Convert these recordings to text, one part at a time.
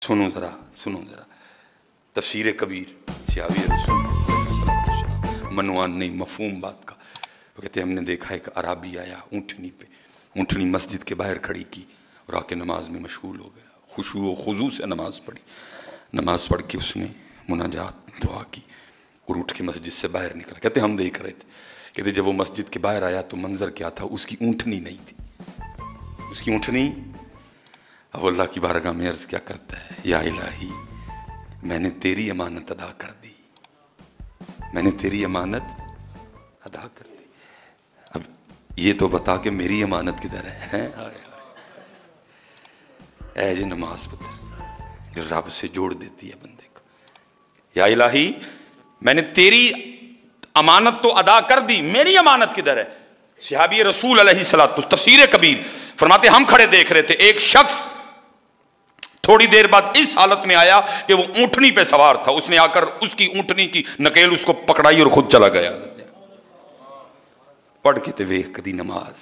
सुनो ज़रा तफसीर कबीर सियावी रसूल मनवान नहीं मफहूम बात का। वो कहते हमने देखा एक अराबी आया ऊँटनी पे, ऊँटनी मस्जिद के बाहर खड़ी की और आके नमाज में मशगूल हो गया, खुशू व खुजू से नमाज पढ़ी। नमाज पढ़ के उसने मुनाजात दुआ की और उठ के मस्जिद से बाहर निकला। कहते हम देख रहे थे। कहते जब वो मस्जिद के बाहर आया तो मंजर क्या था, उसकी ऊँटनी नहीं थी, उसकी ऊँटनी। अब अल्लाह की बारगाह में अर्ज क्या करता है, या इलाही मैंने तेरी अमानत अदा कर दी, मैंने तेरी अमानत अदा कर दी। अब ये तो बता के मेरी अमानत किधर है? ऐ जी नमाज पुत्र जो रब से जोड़ देती है बंदे को। या इलाही मैंने तेरी अमानत तो अदा कर दी, मेरी अमानत किधर है? सहाबी रसूल अलैहिस्सलातु तफसीर कबीर फरमाते हम खड़े देख रहे थे, एक शख्स थोड़ी देर बाद इस हालत में आया कि वो ऊँटनी पे सवार था, उसने आकर उसकी ऊँटनी की नकेल उसको पकड़ाई और खुद चला गया। पढ़ के ते वेख कदी नमाज,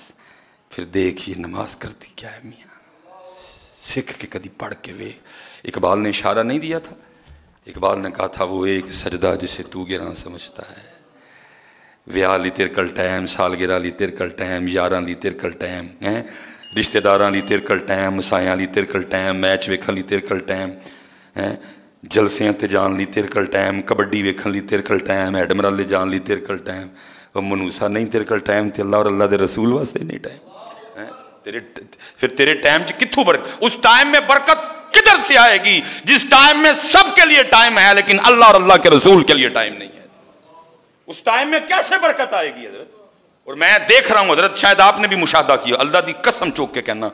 फिर देख ये नमाज करती क्या है मियाँ, सीख के कदी पढ़ के वे। इकबाल ने इशारा नहीं दिया था, इकबाल ने कहा था वो एक सजदा जिसे तू गिरा समझता है, विआह ली तेरे कल टाइम, सालगिरह ली तेरे कल टाइम, यारां ली तेरे कल टाइम है, रिश्तेदारां ली तेरे कल टाइम, मसायां ली तेरे कल टाइम, मैच वेखन ली तेरे कल टाइम है, जलसियां ते जान ली तेरे कल टाइम, कबड्डी वेखन ली तेरे कल टाइम, हैडमराले जान ली तेरे कल टाइम। और मनूसा नहीं तेरे कल टाइम ते अल्लाह और अल्लाह दे रसूल वास्ते नहीं टाइम है तेरे। फिर तेरे टाइम च कित्थों बरकत, उस टाइम में बरकत किधर से आएगी जिस टाइम में सबके लिए टाइम है लेकिन अल्लाह और अल्लाह के रसूल के लिए टाइम नहीं है? उस टाइम में कैसे बरकत आएगी हजरत? और मैं देख रहा हूं हजरत, शायद आपने भी मुशाहदा किया, अल्लाह की कसम चौक के कहना,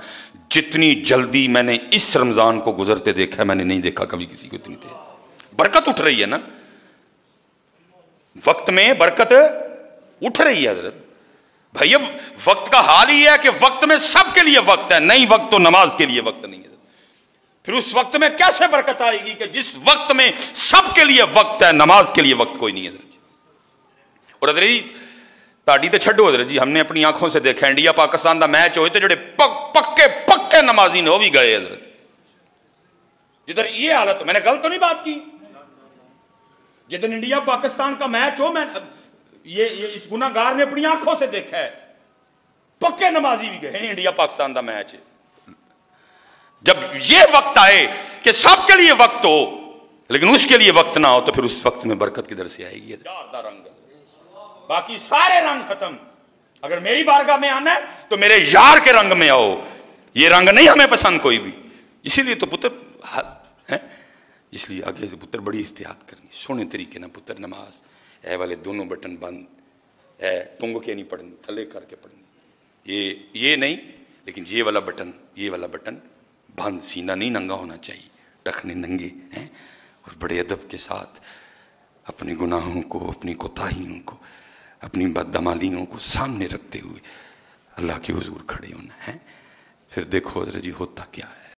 जितनी जल्दी मैंने इस रमजान को गुजरते देखा मैंने नहीं देखा कभी किसी को इतनी तेज बरकत उठ रही है ना। वक्त में बरकत उठ रही है हजरत। भाई अब वक्त का हाल ही है कि वक्त में सबके लिए वक्त है, नहीं वक्त तो नमाज के लिए वक्त नहीं है। फिर उस वक्त में कैसे बरकत आएगी कि जिस वक्त में सबके लिए वक्त है, नमाज के लिए वक्त कोई नहीं है। और हजरत जी ताड़ी तो छड्डो हजरत जी, हमने अपनी आंखों से देखा इंडिया पाकिस्तान का मैच होए तो जो पक्के पक्के नमाजी ने वो भी गए हजरत। जिधर ये हालत, मैंने गलत तो नहीं बात की, जिधर इंडिया पाकिस्तान का मैच हो, मैं ये इस गुनाहगार ने अपनी आंखों से देखा है, पक्के नमाजी भी गए। इंडिया पाकिस्तान का मैच है, जब ये वक्त आए कि सबके लिए वक्त हो लेकिन उसके लिए वक्त ना हो तो फिर उस वक्त में बरकत किधर से आएगी? रंग, बाकी सारे रंग खत्म। अगर मेरी बारगाह में आना है तो मेरे यार के रंग में आओ, ये रंग नहीं हमें पसंद कोई भी। इसीलिए तो पुत्र है, इसलिए आगे से पुत्र बड़ी एहतियात करनी, सोने तरीके ना पुत्र नमाज ए वाले दोनों बटन बंद, ए टुंग के नहीं पढ़नी, थले करके पढ़नी, ये नहीं, लेकिन ये वाला बटन बंद, सीना नहीं नंगा होना चाहिए, टखने नंगे हैं। और बड़े अदब के साथ अपने गुनाहों को, अपनी कोताहियों को, अपनी बदअमालियों को सामने रखते हुए अल्लाह के हुजूर खड़े होना है। फिर देखो हज़रत जी होता क्या है।